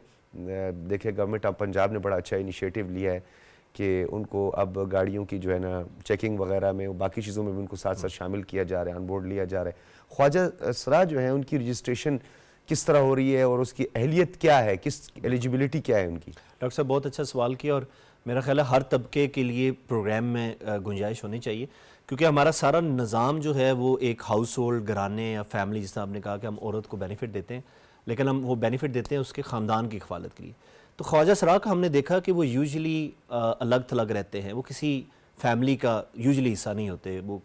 دیکھے گورنمنٹ آف پنجاب نے بڑا اچھا انیشیٹو لیا ہے کہ ان کو اب گاڑیوں کی جو ہے نا چیکنگ وغیرہ میں باقی چیزوں میں بھی ان کو ساتھ ساتھ شامل کیا جا رہا ہے, آن بورڈ لیا جا رہا ہے. خواجہ سرا جو ہیں ان کی رجسٹریشن کس طرح ہو رہی ہے اور اس کی اہلیت کیا ہے, کس ایلیجبلٹی کیا ہے ان کی؟ ڈاکٹر صاحب بہت اچھا سوال کیا, اور میرا خیال ہے ہر طبقے کے لیے پروگرام میں گنجائش ہونی چاہیے, کیونکہ ہمارا سارا نظام جو ہے وہ ایک ہاؤس ہولڈ گھرانے یا فیملی, جس طرح آپ نے کہا کہ ہم عورت کو بینیفٹ دیتے ہیں, لیکن ہم وہ بینیفٹ دیتے ہیں اس کے خاندان کی کفالت کے لیے. تو خواجہ سرا کا ہم نے دیکھا کہ وہ یوزلی الگ تھلگ رہتے ہیں, وہ کسی فیملی کا یوزلی حصہ نہیں ہوتے, وہ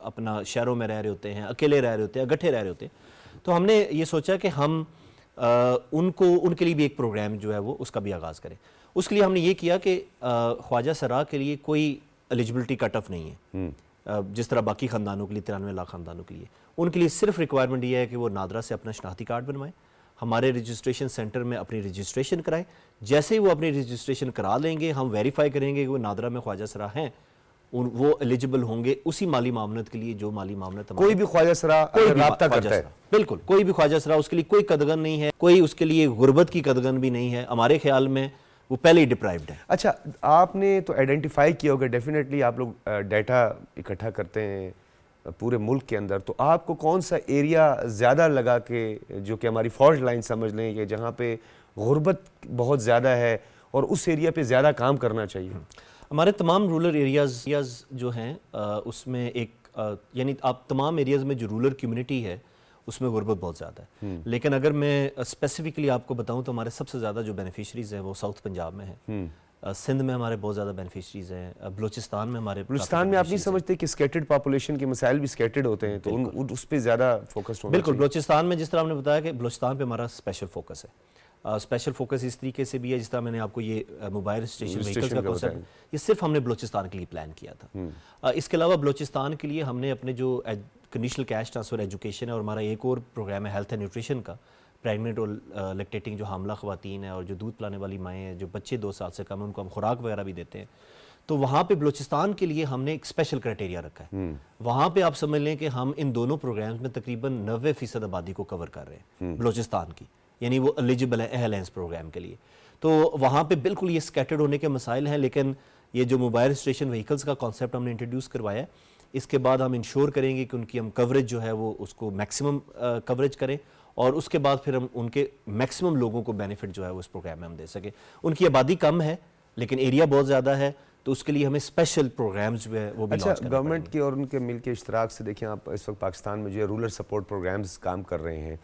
اپنا شہروں میں رہ رہے ہوتے ہیں, اکیلے رہ رہے ہوتے ہیں, اکٹھے رہ رہے ہوتے ہیں. تو ہم نے یہ سوچا کہ ہم ان کے لیے بھی ایک پروگرام جو ہے وہ اس کا بھی آغاز کریں. اس کے لیے ہم نے یہ کیا کہ خواجہ سرا کے لیے کوئی ایلیجبلٹی کٹ آف نہیں ہے جس طرح باقی خاندانوں کے لیے 93 لاکھ خاندانوں کے لیے. ان کے لیے صرف ریکوائرمنٹ یہ ہے کہ وہ نادرا سے اپنا شناختی کارڈ بنوائیں, ہمارے رجسٹریشن سینٹر میں اپنی رجسٹریشن کرائیں. جیسے ہی وہ اپنی رجسٹریشن کرا لیں گے, ہم ویریفائی کریں گے کہ وہ نادرا میں خواجہ سرا ہیں, وہ ایلیجبل ہوں گے اسی مالی معاملت کے لیے جو مالی معاملت. کوئی بھی خواجہ سرا رابطہ کرتا ہے, بالکل کوئی بھی خواجہ سرا, اس کے لیے کوئی قدغن نہیں ہے, کوئی اس کے لیے غربت کی قدغن بھی نہیں ہے. ہمارے خیال میں وہ پہلے ہی ڈپرائیوڈ ہے. اچھا, آپ نے تو آئیڈینٹیفائی کیا ہوگا ڈیفینیٹلی, آپ لوگ ڈیٹا اکٹھا کرتے ہیں پورے ملک کے اندر, تو آپ کو کون سا ایریا زیادہ لگا کہ جو کہ ہماری فالٹ لائن سمجھ لیں کہ جہاں پہ غربت بہت زیادہ ہے اور اس ایریا پہ زیادہ کام کرنا چاہیے؟ ہمارے تمام رولر ایریاز جو ہیں اس میں ایک یعنی آپ تمام ایریاز میں جو رولر کمیونٹی ہے اس میں غربت بہت زیادہ ہے. لیکن اگر میں اسپیسیفکلی آپ کو بتاؤں تو ہمارے سب سے زیادہ جو بینیفیشریز ہیں وہ ساؤتھ پنجاب میں ہیں, سندھ میں ہمارے بہت زیادہ بینیفیشریز ہیں, بلوچستان میں ہمارے. بلوچستان میں آپ نہیں سمجھتے کہ سکیٹرڈ پاپولیشن کے مسائل بھی سکیٹرڈ ہوتے ہیں, تو اس پہ زیادہ فوکس ہونا بالکل. بلوچستان میں جس طرح ہم نے بتایا کہ بلوچستان پہ ہمارا اسپیشل فوکس ہے. اسپیشل فوکس اس طریقے سے بھی ہے جس طرح میں نے آپ کو یہ موبائل اسٹیشن وہیکلز کا کانسیپٹ, یہ صرف ہم نے بلوچستان کے لیے پلان کیا تھا. اس کے علاوہ بلوچستان کے لیے ہم نے اپنے جو کنڈیشنل کیش ٹرانسفر ایجوکیشن ہے, اور ہمارا ایک اور پروگرام ہے ہیلتھ اینڈ نیوٹریشن کا, پریگننٹ اور لیکٹیٹنگ جو حاملہ خواتین ہیں اور جو دودھ پلانے والی مائیں ہیں, جو بچے 2 سال سے کم ہیں, ان کو ہم خوراک وغیرہ بھی دیتے ہیں. تو وہاں پہ بلوچستان کے لیے ہم نے ایک اسپیشل کرائٹیریا رکھا ہے. وہاں پہ آپ سمجھ لیں کہ ہم ان دونوں پروگرامز میں تقریباً 90% آبادی کو کور کر رہے ہیں بلوچستان کی, یعنی وہ ایلیجبل ہے اہل ہیں اس پروگرام کے لیے. تو وہاں پہ بالکل یہ سکیٹرڈ ہونے کے مسائل ہیں, لیکن یہ جو موبائل اسٹیشن وہیکلز کا کانسیپٹ ہم نے انٹروڈیوس کروایا ہے, اس کے بعد ہم انشور کریں گے کہ ان کی ہم کوریج جو ہے وہ اس کو میکسیمم کوریج کریں, اور اس کے بعد پھر ہم ان کے میکسیمم لوگوں کو بینیفٹ جو ہے وہ اس پروگرام میں ہم دے سکیں. ان کی آبادی کم ہے لیکن ایریا بہت زیادہ ہے, تو اس کے لیے ہمیں اسپیشل پروگرامز جو ہے وہ بھی لانچ کرنا. گورنمنٹ کے اور ان کے مل کے اشتراک سے دیکھیں آپ اس وقت پاکستان میں جو ہے رولر سپورٹ پروگرامز کام کر رہے ہیں,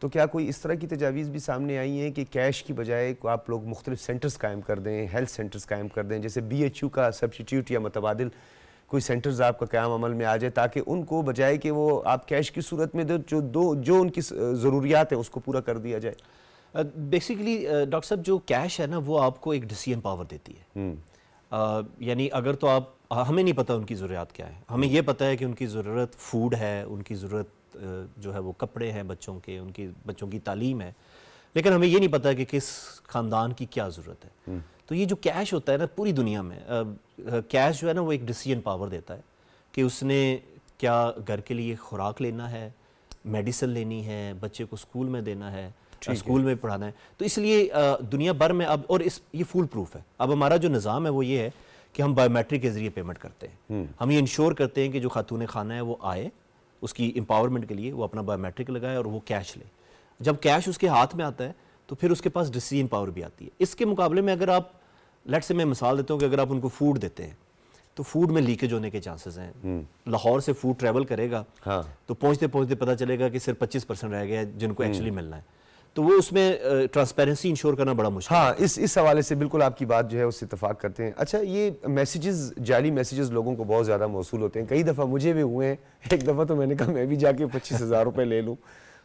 تو کیا کوئی اس طرح کی تجاویز بھی سامنے آئی ہیں کہ کیش کی بجائے آپ لوگ مختلف سینٹرز قائم کر دیں, ہیلتھ سینٹرز قائم کر دیں, جیسے BHU کا سبسٹیٹیوٹ یا متبادل کوئی سینٹرز آپ کا قیام عمل میں آ جائے, تاکہ ان کو بجائے کہ وہ آپ کیش کی صورت میں جو ان کی ضروریات ہیں اس کو پورا کر دیا جائے؟ بیسیکلی ڈاکٹر صاحب جو کیش ہے نا وہ آپ کو ایک ڈیسیژن پاور دیتی ہے. یعنی اگر تو آپ, ہمیں نہیں پتہ ان کی ضروریات کیا ہیں, ہمیں یہ پتہ ہے کہ ان کی ضرورت فوڈ ہے, ان کی ضرورت جو ہے وہ کپڑے ہیں بچوں کے, ان کی بچوں کی تعلیم ہے, لیکن ہمیں یہ نہیں پتہ کہ کس خاندان کی کیا ضرورت ہے. تو یہ جو کیش ہوتا ہے نا پوری دنیا میں, کیش جو ہے نا وہ ایک ڈیسیژن پاور دیتا ہے کہ اس نے کیا گھر کے لیے خوراک لینا ہے, میڈیسن لینی ہے, بچے کو اسکول میں دینا ہے, اسکول میں پڑھانا ہے. تو اس لیے دنیا بھر میں اب, اور یہ فول پروف ہے, اب ہمارا جو نظام ہے وہ یہ ہے کہ ہم بایو میٹرک کے ذریعے پیمنٹ کرتے ہیں. ہم یہ انشور کرتے ہیں کہ جو خاتون خانہ ہے وہ آئے, اس کی امپاورمنٹ کے لیے وہ اپنا بایو میٹرک لگائے اور وہ کیش لے. جب کیش اس کے ہاتھ میں آتا ہے تو پھر اس کے پاس ڈیسیژن پاور بھی آتی ہے. اس کے مقابلے میں اگر آپ لیٹ سے میں مثال دیتا ہوں کہ اگر آپ ان کو فوڈ دیتے ہیں تو فوڈ میں لیکیج ہونے کے چانسز ہیں. لاہور سے فوڈ ٹریول کرے گا تو پہنچتے پہنچتے پتہ چلے گا کہ صرف 25% رہ گیا ہے جن کو ایکچولی ملنا ہے, تو وہ اس میں ٹرانسپیرنسی انشور کرنا بڑا مشکل ہے. ہاں, اس حوالے سے بالکل آپ کی بات جو ہے اس سے اتفاق کرتے ہیں. اچھا, یہ میسیجز, جعلی میسیجز لوگوں کو بہت زیادہ موصول ہوتے ہیں, کئی دفعہ مجھے بھی ہوئے ہیں. ایک دفعہ تو میں نے کہا میں بھی جا کے 25,000 روپے لے لوں.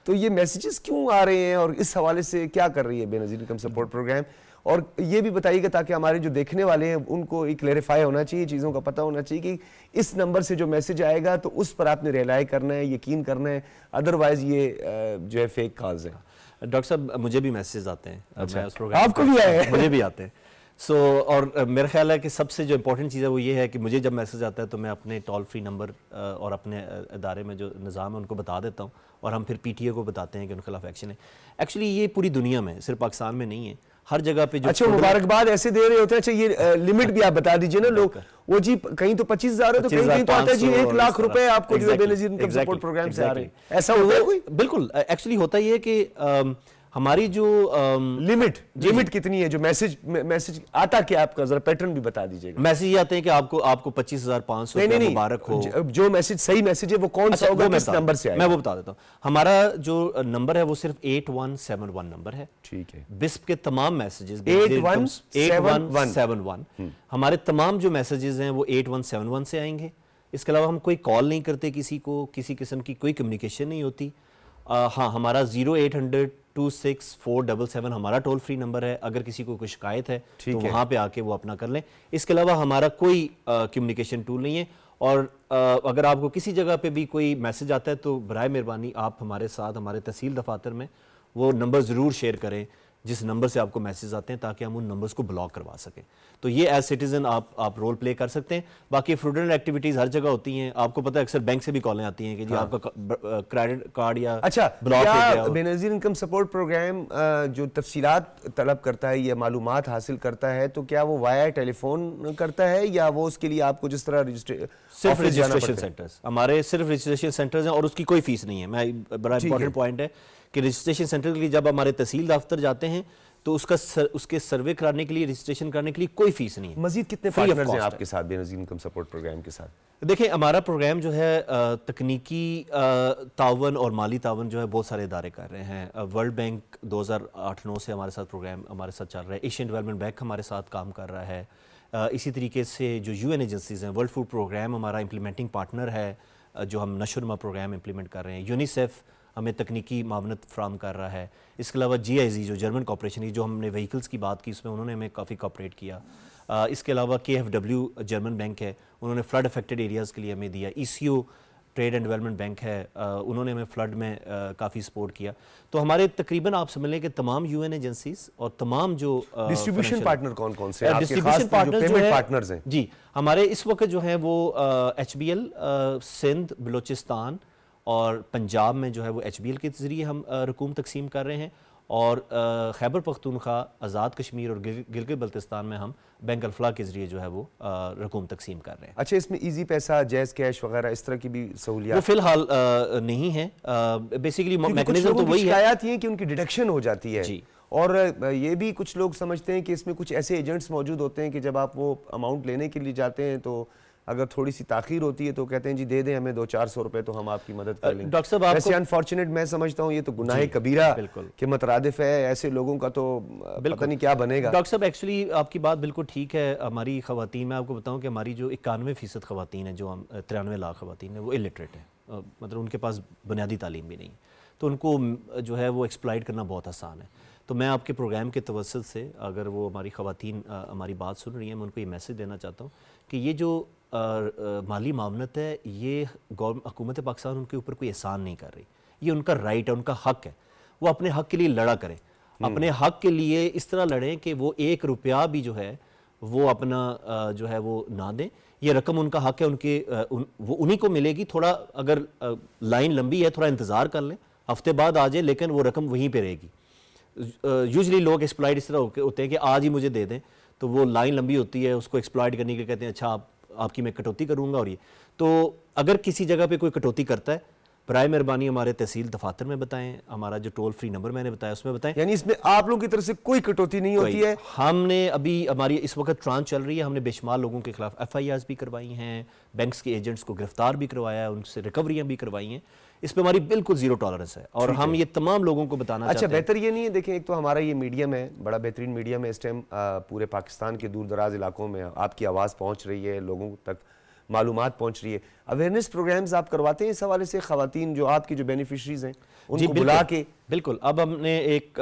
تو یہ میسیجز کیوں آ رہے ہیں اور اس حوالے سے کیا کر رہی ہے بے نظیر انکم سپورٹ پروگرام؟ اور یہ بھی بتائیے گا تاکہ ہمارے جو دیکھنے والے ہیں ان کو ایک کلیریفائی ہونا چاہیے, چیزوں کا پتہ ہونا چاہیے کہ اس نمبر سے جو میسیج آئے گا تو اس پر آپ نے ریلائی کرنا ہے, یقین کرنا ہے, ادروائز یہ جو ہے فیک کالز ہیں. ڈاکٹر صاحب مجھے بھی میسیجز آتے ہیں. آپ کو بھی آئے ہیں؟ مجھے بھی آتے ہیں. سو اور میرا خیال ہے کہ سب سے جو امپورٹنٹ چیز ہے وہ یہ ہے کہ مجھے جب میسج آتا ہے تو میں اپنے ٹول فری نمبر اور اپنے ادارے میں جو نظام ہے ان کو بتا دیتا ہوں، اور ہم پھر پی ٹی اے کو بتاتے ہیں کہ ان کے خلاف ایکشن ہے. ایکچولی یہ پوری دنیا میں صرف پاکستان میں نہیں ہے، ہر جگہ پہ جو اچھا مبارکباد ایسے دے رہے ہوتے ہیں. اچھا یہ لمٹ بھی آپ بتا دیجئے نا. لوگ وہ جی کہیں تو 25,000 ہے تو کہیں تو آتا ہے جی 1,00,000 روپے آپ کو جو ہے بے نظیر انکم سپورٹ پروگرام سے آ رہے ہیں. ایسا ہوتا ہے کوئی؟ بالکل ایکچولی ہوتا یہ ہے کہ ہماری جو لمٹ کتنی ہے جو میسج آتا کیا آپ کا ذرا پیٹرن بھی بتا دیجئے گا. میسج یہ آتے ہیں کہ آپ کو 25,500 روپے مبارک ہو. جو میسج صحیح میسج ہے وہ کون سا ہوگا, کس نمبر سے آئے گا؟ میں وہ بتا دیتا ہوں. ہمارا جو نمبر ہے وہ صرف 8171 نمبر ہے. ٹھیک ہے. بسپ کے تمام میسیجز 8171 ہمارے تمام جو میسیجز ہیں وہ 8171 سے آئیں گے. اس کے علاوہ ہم کوئی کال نہیں کرتے کسی کو, کسی قسم کی کوئی کمیونیکیشن نہیں ہوتی. ہاں ہمارا 0800-26-477 ہمارا ٹول فری نمبر ہے. اگر کسی کو کوئی شکایت ہے تو وہاں پہ آ کے وہ اپنا کر لیں. اس کے علاوہ ہمارا کوئی کمیونیکیشن ٹول نہیں ہے. اور اگر آپ کو کسی جگہ پہ بھی کوئی میسج آتا ہے تو برائے مہربانی آپ ہمارے ساتھ ہمارے تحصیل دفاتر میں وہ نمبر ضرور شیئر کریں جس نمبر سے آپ کو میسیج آتے ہیں, تاکہ ہم ان نمبرز کو بلاک کروا سکیں. تو یہ ایز سٹیزن آپ رول پلے کر سکتے ہیں. باقی فروڈنٹ ایکٹیویٹیز ہر جگہ ہوتی ہیں. آپ کو پتہ ہے اکثر بینک سے بھی کالیں آتی ہیں کہ جی آپ کا کریڈٹ کارڈ یا بلاک ہو گیا. بے نظیر انکم سپورٹ پروگرام جو تفصیلات طلب کرتا ہے یا معلومات حاصل کرتا ہے تو کیا وہ وایا ٹیلی فون کرتا ہے یا وہ اس کے لیے آپ کو جس طرح صرف رجسٹریشن سینٹرز ہمارے صرف رجسٹریشن سینٹرز ہیں اور اس کی کوئی فیس نہیں ہے. میں بڑا امپورٹنٹ پوائنٹ ہے کہ رجسٹریشن سینٹر کے لیے جب ہمارے تحصیل دفتر جاتے ہیں تو اس کے سروے کرانے کے لیے رجسٹریشن کرنے کے لیے کوئی فیس نہیں ہے. مزید کتنے پارٹنرز ہیں آپ کے ساتھ بے نظیر انکم سپورٹ پروگرام کے ساتھ؟ دیکھیں ہمارا پروگرام جو ہے تکنیکی تعاون اور مالی تعاون جو ہے بہت سارے ادارے کر رہے ہیں. ورلڈ بینک 2008-9 سے ہمارے ساتھ پروگرام ہمارے ساتھ چل رہا ہے. ایشین ڈیولپمنٹ بینک ہمارے ساتھ کام کر رہا ہے. اسی طریقے سے جو یو این ایجنسیز ہیں, ورلڈ فوڈ پروگرام ہمارا امپلیمنٹنگ پارٹنر ہے جو ہم نشو و نما پروگرام امپلیمنٹ کر رہے ہیں. یونیسیف ہمیں تکنیکی معاونت فراہم کر رہا ہے. اس کے علاوہ جی آئی زی جو جرمن کارپوریشن ہے, جو ہم نے وہیکلز کی بات کی اس میں انہوں نے ہمیں کافی کوآپریٹ کیا. اس کے علاوہ کے ایف ڈبلیو جرمن بینک ہے, انہوں نے فلڈ افیکٹڈ ایریاز کے لیے ہمیں دیا. ای سی O trade and development bank ہے, انہوں نے ہمیں فلڈ میں کافی سپورٹ کیا. تو ہمارے تقریباً آپ سمجھ لیں کہ تمام یو این ایجنسیز اور تمام جو ڈسٹریبیوشن پارٹنر کون کون سے ہیں؟ ڈسٹریبیوشن پارٹنر جو پارٹنرز ہیں جی ہمارے اس وقت جو ہیں وہ H B L Sindh, Balochistan اور پنجاب میں جو ہے وہ ایچ بی ایل کے ذریعے ہم رقوم تقسیم کر رہے ہیں, اور خیبر پختونخوا, آزاد کشمیر اور گلگت بلتستان میں ہم بینک الفلاح کے ذریعے جو ہے وہ رقوم تقسیم کر رہے ہیں. اچھا اس میں ایزی پیسہ, جیز کیش وغیرہ اس طرح کی بھی سہولیات وہ فی الحال نہیں ہے. بیسیکلی میکنزم تو وہی ہے. شکایات یہ ہیں کہ ان کی ڈیڈکشن ہو جاتی ہے جی, اور یہ بھی کچھ لوگ سمجھتے ہیں کہ اس میں کچھ ایسے ایجنٹس موجود ہوتے ہیں کہ جب آپ وہ اماؤنٹ لینے کے لیے جاتے ہیں تو اگر تھوڑی سی تاخیر ہوتی ہے تو کہتے ہیں جی دے دیں ہمیں 200-400 روپے تو ہم آپ کی مدد کر لیں گے. ڈاکٹر صاحب ایسے انفارچونیٹ میں سمجھتا ہوں یہ تو گناہ کبیرہ کے مترادف ہے. ایسے لوگوں کا تو پتہ نہیں کیا بنے گا. ڈاکٹر صاحب ایکچولی آپ کی بات بالکل ٹھیک ہے. ہماری خواتین, میں آپ کو بتاؤں کہ ہماری جو 91% خواتین ہیں, جو ہم 93 لاکھ خواتین ہیں, وہ الٹریٹ ہیں, مطلب ان کے پاس بنیادی تعلیم بھی نہیں. تو ان کو جو ہے وہ ایکسپلائٹ کرنا بہت آسان ہے. تو میں آپ کے پروگرام کے توسط سے اگر وہ ہماری خواتین ہماری بات سن رہی ہیں, میں ان کو یہ میسج دینا چاہتا ہوں کہ یہ جو مالی معاونت ہے یہ حکومت پاکستان ان کے اوپر کوئی احسان نہیں کر رہی. یہ ان کا رائٹ ہے, ان کا حق ہے. وہ اپنے حق کے لیے لڑا کریں, اپنے حق کے لیے اس طرح لڑیں کہ وہ 1 روپیہ بھی جو ہے وہ اپنا جو ہے وہ نہ دیں. یہ رقم ان کا حق ہے, ان کے وہ انہی کو ملے گی. تھوڑا اگر لائن لمبی ہے تھوڑا انتظار کر لیں, ہفتے بعد آ جائے, لیکن وہ رقم وہیں پہ رہے گی. یوزلی لوگ ایکسپلائٹ اس طرح ہوتے ہیں کہ آج ہی مجھے دے دیں, تو وہ لائن لمبی ہوتی ہے, اس کو ایکسپلائٹ کرنے کے لیے کہتے ہیں اچھا آپ کی میں کٹوتی کروں گا. اور یہ تو اگر کسی جگہ پہ کوئی کٹوتی کرتا ہے برائے مہربانی ہمارے تحصیل دفاتر میں بتائیں. ہمارا جو ٹول فری نمبر میں نے بتایا اس میں بتائیں. یعنی اس میں آپ لوگوں کی طرف سے کوئی کٹوتی نہیں ہوتی ہے؟ ہم نے ابھی ہماری اس وقت ٹرانچ چل رہی ہے, ہم نے بے شمار لوگوں کے خلاف ایف آئی آرز بھی کروائی ہیں, بینکس کے ایجنٹس کو گرفتار بھی کروایا ہے, ان سے ریکوریاں بھی کروائی ہیں. اس پہ ہماری بالکل زیرو ٹالرنس ہے اور ہم یہ تمام لوگوں کو بتانا چاہتے ہیں. اچھا بہتر یہ نہیں ہے, دیکھیں ایک تو ہمارا یہ میڈیم ہے, بڑا بہترین میڈیم ہے, اس ٹائم پورے پاکستان کے دور دراز علاقوں میں آپ کی آواز پہنچ رہی ہے, لوگوں تک معلومات پہنچ رہی ہے. اویئرنیس پروگرامز آپ کرواتے ہیں اس حوالے سے؟ خواتین جو آپ کی جو بینیفیشریز ہیں ان کو بلا کے؟ بالکل. اب ہم نے ایک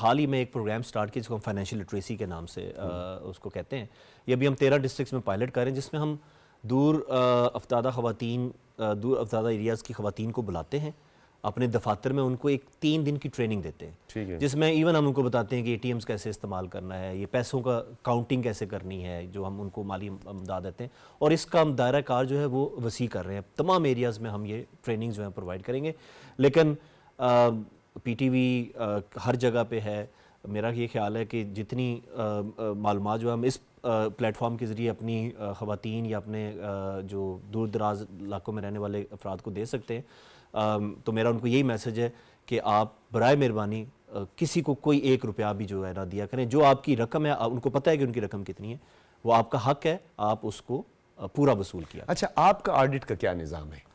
حال ہی میں ایک پروگرام سٹارٹ کیا جس کو ہم فائنینشیل لٹریسی کے نام سے اس کو کہتے ہیں. یہ ابھی ہم 13 ڈسٹرکٹس میں پائلٹ کر رہے ہیں, جس میں ہم دور افتادہ ایریاز کی خواتین کو بلاتے ہیں, اپنے دفاتر میں ان کو ایک 3 دن کی ٹریننگ دیتے ہیں، جس میں ایون ہم ان کو بتاتے ہیں کہ ATMs کیسے استعمال کرنا ہے، یہ پیسوں کا کاؤنٹنگ کیسے کرنی ہے، جو ہم ان کو مالی امداد دیتے ہیں، اور اس کا ہم دائرہ کار جو ہے وہ وسیع کر رہے ہیں، تمام ایریاز میں ہم یہ ٹریننگ جو ہے پرووائڈ کریں گے. لیکن PTV ہر جگہ پہ ہے. میرا یہ خیال ہے کہ جتنی معلومات جو ہم اس پلیٹ فارم کے ذریعے اپنی خواتین یا اپنے جو دور دراز علاقوں میں رہنے والے افراد کو دے سکتے ہیں، تو میرا ان کو یہی میسج ہے کہ آپ برائے مہربانی کسی کو کوئی 1 روپیہ بھی جو ہے نہ دیا کریں. جو آپ کی رقم ہے، ان کو پتہ ہے کہ ان کی رقم کتنی ہے، وہ آپ کا حق ہے، آپ اس کو پورا وصول کیا. اچھا، آپ کا آڈٹ کا کیا نظام ہے؟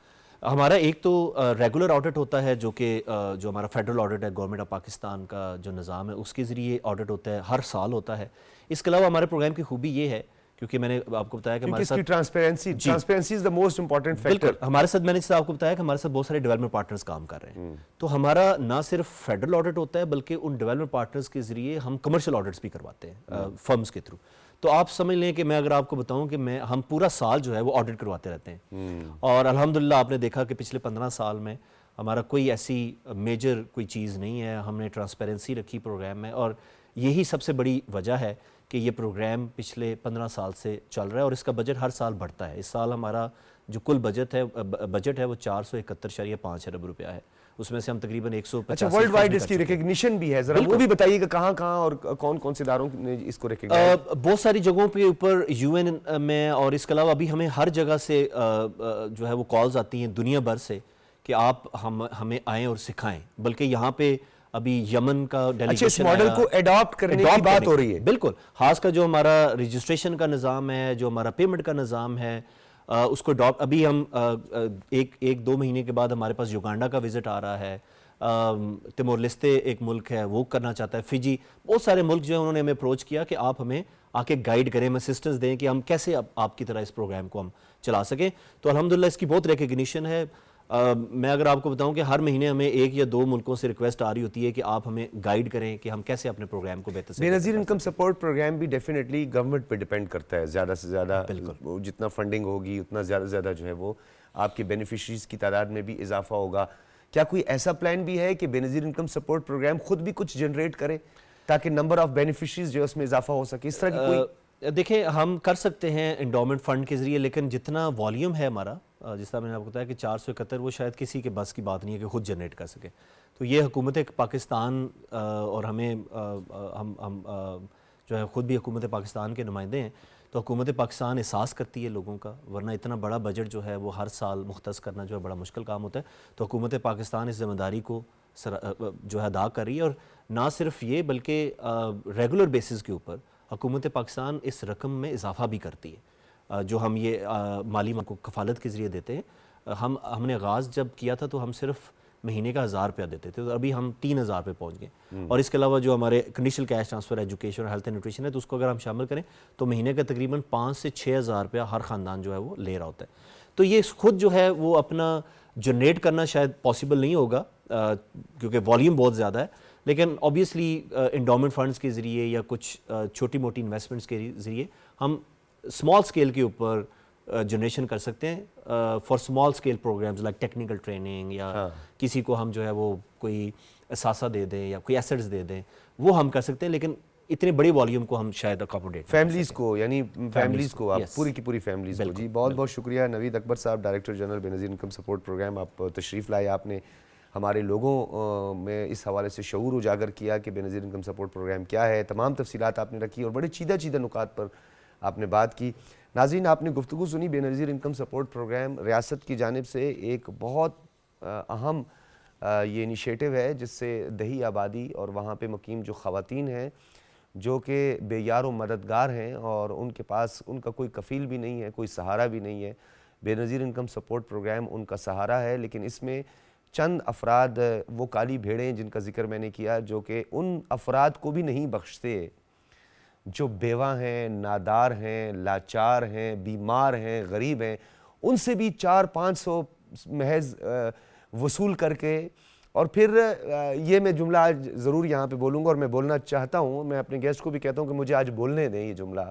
ہمارا ایک تو ریگولر آڈٹ ہوتا ہے، جو کہ جو ہمارا فیڈرل آڈٹ ہے گورنمنٹ آف پاکستان کا جو نظام ہے، اس کے ذریعے آڈٹ ہوتا ہے، ہر سال ہوتا ہے. اس کے علاوہ ہمارے پروگرام کی خوبی یہ ہے، کیونکہ میں نے آپ کو بتایا کہ ہمارے ساتھ transparency is the most important factor. بالکل ہمارے ساتھ، میں نے آپ کو بتایا کہ ہمارے ساتھ بہت سارے ڈیولپمنٹ پارٹنرز کام کر رہے ہیں. تو ہمارا نہ صرف فیڈرل آڈٹ ہوتا ہے، بلکہ ان ڈیولپمنٹ پارٹنرز کے ذریعے ہم کمرشل آڈٹس بھی کرواتے ہیں فرمز کے تھرو. تو آپ سمجھ لیں کہ میں اگر آپ کو بتاؤں کہ ہم پورا سال جو ہے وہ آڈٹ کرواتے رہتے ہیں. اور الحمدللہ آپ نے دیکھا کہ پچھلے 15 سال میں ہمارا کوئی ایسی میجر کوئی چیز نہیں ہے. ہم نے ٹرانسپیرنسی رکھی پروگرام میں، اور یہی سب سے بڑی وجہ ہے کہ یہ پروگرام پچھلے 15 سال سے چل رہا ہے، اور اس کا بجٹ ہر سال بڑھتا ہے. اس سال ہمارا جو کل بجٹ ہے وہ 471.5 ارب روپیہ ہے. اس میں سے ہم تقریباً 150. اچھا، ورلڈ وائڈ اس کی ریکگنیشن بھی ہے، ذرا وہ بھی بتائیے کہ کہاں کہاں اور کون کون سے اداروں نے اس کو ریکگنائز؟ بہت ساری جگہوں پہ اوپر UN میں، اور اس کے علاوہ ابھی ہمیں ہر جگہ سے جو ہے وہ کالز آتی ہیں دنیا بھر سے کہ آپ ہمیں آئیں اور سکھائیں. بلکہ یہاں پہ ابھی یمن کا ڈیلیگیشن، اچھا، اس ماڈل کو ایڈاپٹ کرنے کی بات ہو رہی ہے. بالکل، خاص کر جو ہمارا رجسٹریشن کا نظام ہے، جو ہمارا پیمنٹ کا نظام ہے، اس کو اڈاپٹ. ابھی ہم 1-2 مہینے کے بعد ہمارے پاس یوگانڈا کا وزٹ آ رہا ہے. تیمور لیستے ایک ملک ہے، وہ کرنا چاہتا ہے. فجی، بہت سارے ملک جو ہیں انہوں نے ہمیں اپروچ کیا کہ آپ ہمیں آ کے گائیڈ کریں، ہمیں اسسٹنس دیں کہ ہم کیسے آپ کی طرح اس پروگرام کو ہم چلا سکیں. تو الحمدللہ اس کی بہت ریکگنیشن ہے. میں اگر آپ کو بتاؤں کہ ہر مہینے ہمیں 1 یا 2 ملکوں سے ریکویسٹ آ رہی ہوتی ہے کہ آپ ہمیں گائیڈ کریں کہ ہم کیسے اپنے پروگرام کو بہتر سے بے نظیر انکم سپورٹ پروگرام بھی ڈیفینیٹلی گورنمنٹ پہ ڈیپینڈ کرتا ہے. زیادہ سے زیادہ جتنا فنڈنگ ہوگی اتنا زیادہ سے زیادہ جو ہے وہ آپ کے بینیفیشریز کی تعداد میں بھی اضافہ ہوگا. کیا کوئی ایسا پلان بھی ہے کہ بے نظیر انکم سپورٹ پروگرام خود بھی کچھ جنریٹ کرے تاکہ نمبر آف بینیفیشریز جو ہے اس میں اضافہ ہو سکے؟ اس طرح کی کوئی دیکھیں، ہم کر سکتے ہیں انڈومنٹ فنڈ کے ذریعے، لیکن جتنا والیوم ہے ہمارا، جس طرح میں نے آپ کو بتایا کہ 471، وہ شاید کسی کے بس کی بات نہیں ہے کہ خود جنریٹ کر سکے. تو یہ حکومت پاکستان اور ہمیں ہم جو ہے خود بھی حکومت پاکستان کے نمائندے ہیں، تو حکومت پاکستان احساس کرتی ہے لوگوں کا، ورنہ اتنا بڑا بجٹ جو ہے وہ ہر سال مختص کرنا جو ہے بڑا مشکل کام ہوتا ہے. تو حکومت پاکستان اس ذمہ داری کو جو ہے ادا کر رہی ہے. اور نہ صرف یہ، بلکہ ریگولر بیسز کے اوپر حکومت پاکستان اس رقم میں اضافہ بھی کرتی ہے جو ہم یہ مالی کو کفالت کے ذریعے دیتے ہیں. ہم نے آغاز جب کیا تھا تو ہم صرف مہینے کا 1000 روپیہ دیتے تھے، تو ابھی ہم 3000 پہ پہنچ گئے. اور اس کے علاوہ جو ہمارے کنڈیشنل کیش ٹرانسفر ایجوکیشن اور ہیلتھ اینڈ نیوٹریشن ہے، تو اس کو اگر ہم شامل کریں تو مہینے کا تقریباً 5 سے 6000 روپیہ ہر خاندان جو ہے وہ لے رہا ہوتا ہے. تو یہ خود جو ہے وہ اپنا جنریٹ کرنا شاید پاسبل نہیں ہوگا کیونکہ والیوم بہت زیادہ ہے، لیکن اوبیسلی انڈومنٹ فنڈز کے ذریعے یا کچھ چھوٹی موٹی انویسٹمنٹس کے ذریعے ہم اسمال اسکیل کے اوپر جنریشن کر سکتے ہیں for small scale programs like technical training, یا کسی کو ہم جو ہے وہ کوئی اثاثہ دے دیں یا کوئی ایسٹس دے دیں، وہ ہم کر سکتے ہیں. لیکن اتنے بڑی والیوم کو ہم شاید اکاموڈیٹ فیملیز کو، یعنی فیملیز کو، آپ پوری کی پوری فیملیز کو. جی بہت بہت شکریہ نوید اکبر صاحب، ڈائریکٹر جنرل بے نظیر انکم سپورٹ پروگرام. آپ تشریف لائے، آپ نے ہمارے لوگوں میں اس حوالے سے شعور اجاگر کیا کہ بے نظیر انکم سپورٹ پروگرام کیا ہے. تمام تفصیلات آپ نے رکھی اور بڑے چیدہ نکات پر آپ نے بات کی. ناظرین، آپ نے گفتگو سنی. بے نظیر انکم سپورٹ پروگرام ریاست کی جانب سے ایک بہت اہم یہ انیشیٹو ہے جس سے دیہی آبادی اور وہاں پہ مقیم جو خواتین ہیں جو کہ بے یار و مددگار ہیں اور ان کے پاس ان کا کوئی کفیل بھی نہیں ہے، کوئی سہارا بھی نہیں ہے، بے نظیر انکم سپورٹ پروگرام ان کا سہارا ہے. لیکن اس میں چند افراد وہ کالی بھیڑیں جن کا ذکر میں نے کیا، جو کہ ان افراد کو بھی نہیں بخشتے جو بیوہ ہیں، نادار ہیں، لاچار ہیں، بیمار ہیں، غریب ہیں. ان سے بھی 400-500 محض وصول کر کے، اور پھر یہ میں جملہ آج ضرور یہاں پہ بولوں گا اور میں بولنا چاہتا ہوں، میں اپنے گیسٹ کو بھی کہتا ہوں کہ مجھے آج بولنے دیں یہ جملہ،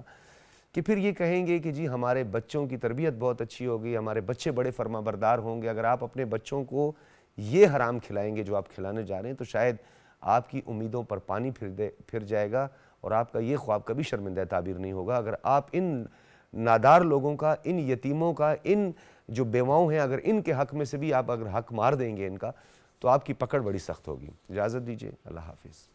کہ پھر یہ کہیں گے کہ جی ہمارے بچوں کی تربیت بہت اچھی ہوگی، ہمارے بچے بڑے فرما بردار ہوں گے. اگر آپ اپنے بچوں کو یہ حرام کھلائیں گے جو آپ کھلانے جا رہے ہیں، تو شاید آپ کی امیدوں پر پانی پھر جائے گا اور آپ کا یہ خواب کبھی شرمندہ تعبیر نہیں ہوگا۔ اگر آپ ان نادار لوگوں کا، ان یتیموں کا، ان جو بیواؤں ہیں، اگر ان کے حق میں سے بھی آپ اگر حق مار دیں گے ان کا، تو آپ کی پکڑ بڑی سخت ہوگی۔ اجازت دیجیے، اللہ حافظ۔